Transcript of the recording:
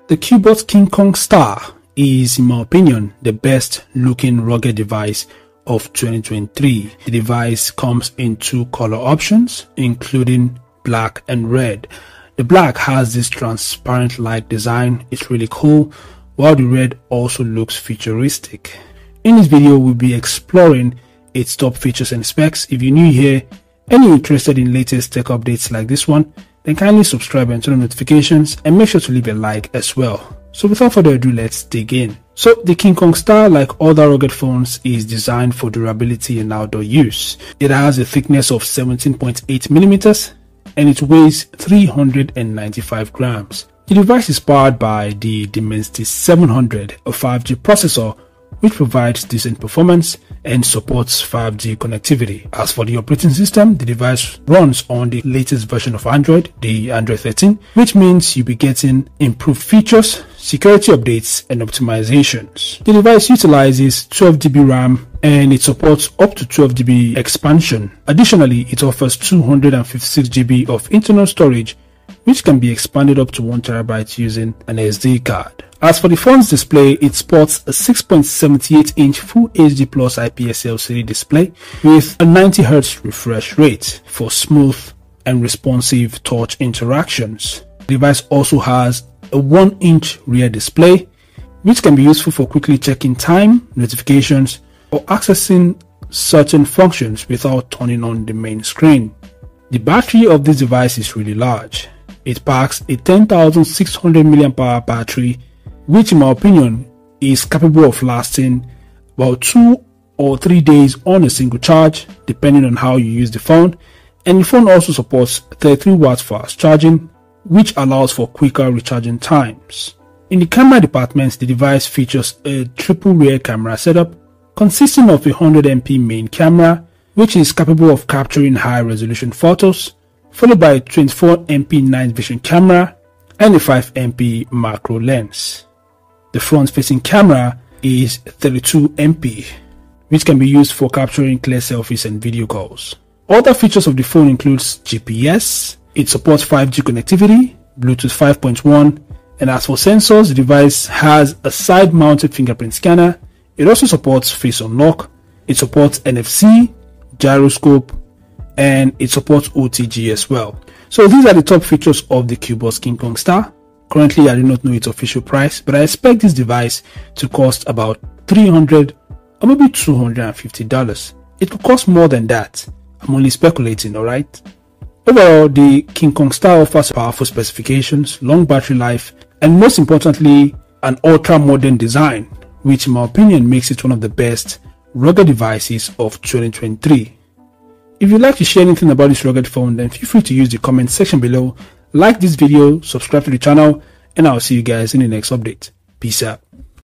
The Cubot KingKong Star is, in my opinion, the best looking rugged device of 2023. The device comes in two color options, including black and red. The black has this transparent like design, it's really cool, while the red also looks futuristic. In this video, we'll be exploring its top features and specs. If you're new here and you're interested in latest tech updates like this one, then kindly subscribe and turn on notifications and make sure to leave a like as well. So without further ado, let's dig in. So the KingKong Star, like other rugged phones, is designed for durability and outdoor use. It has a thickness of 17.8 millimeters and it weighs 395 grams. The device is powered by the Dimensity 700, a 5G processor which provides decent performance and supports 5G connectivity. As for the operating system, the device runs on the latest version of Android, the Android 13, which means you'll be getting improved features, security updates, and optimizations. The device utilizes 12GB RAM and it supports up to 12GB expansion. Additionally, it offers 256GB of internal storage, which can be expanded up to 1TB using an SD card. As for the phone's display, it sports a 6.78-inch Full HD Plus IPS LCD display with a 90Hz refresh rate for smooth and responsive touch interactions. The device also has a 1-inch rear display, which can be useful for quickly checking time, notifications, or accessing certain functions without turning on the main screen. The battery of this device is really large. It packs a 10,600 mAh battery, which in my opinion is capable of lasting about 2 or 3 days on a single charge, depending on how you use the phone. And the phone also supports 33 watts fast charging, which allows for quicker recharging times. In the camera department, the device features a triple rear camera setup consisting of a 100MP main camera, which is capable of capturing high resolution photos, followed by a 24MP night vision camera and a 5MP macro lens. The front-facing camera is 32MP, which can be used for capturing clear selfies and video calls. Other features of the phone includes GPS, it supports 5G connectivity, Bluetooth 5.1, and as for sensors, the device has a side-mounted fingerprint scanner. It also supports face unlock, it supports NFC, gyroscope, and it supports OTG as well. So these are the top features of the Cubot KingKong Star. Currently, I do not know its official price, but I expect this device to cost about $300 or maybe $250. It could cost more than that. I'm only speculating, alright? Overall, the KingKong Star offers powerful specifications, long battery life, and most importantly, an ultra-modern design, which in my opinion makes it one of the best rugged devices of 2023. If you'd like to share anything about this rugged phone, then feel free to use the comment section below. Like this video, subscribe to the channel, and I'll see you guys in the next update. Peace out.